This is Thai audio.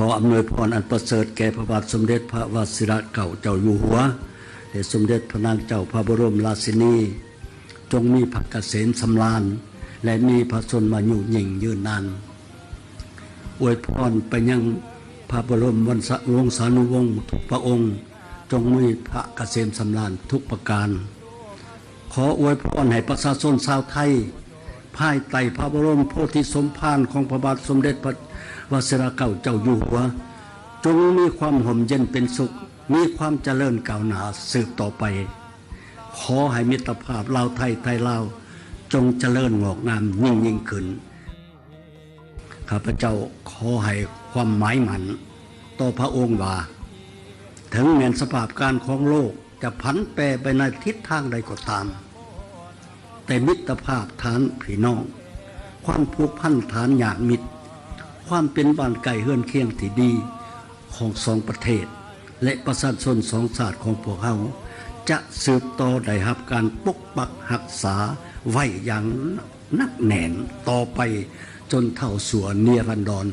ออำนวยพรอันประเสริฐแก่พระบาทสมเด็จพระวชิรเกล้าเจ้าอยู่หัวและสมเด็จพระนางเจ้าพระบรมราชินีจงมีพระเกษมสำราญและมีพระชนมายุยิ่งยืนนานอวยพรไปยังพระบรมวงศานุวงศ์ทุกพระองค์จงมีพระเกษมสำราญทุกประการขออวยพรให้ประชาชนชาวไทยภายใต้พระบรมโพธิสมภารของพระบาทสมเด็จพระวชิรเกล้าเจ้าอยู่หัวจงมีความห่มเย็นเป็นสุขมีความเจริญก้าวหน้าสืบต่อไปขอให้มิตรภาพลาวไทยไทยลาวจงเจริญงอกงามยิ่งขึ้นข้าพเจ้าขอให้ความหมายมั่นต่อพระองค์ว่าถึงแม้สภาพการของโลกจะผันแปรไปในทิศทางใดก็ตามแต่มิตรภาพฐานพี่น้องความผูกพันฐานญาติมิตรความเป็นบ้านไก่เฮือนเคียงที่ดีของสองประเทศและประชาชนสองชาติของพวกเขาจะสืบต่อได้รับการปกปักรักษาไว้อย่างนักแน่นต่อไปจนเท่าสู่นิรันดร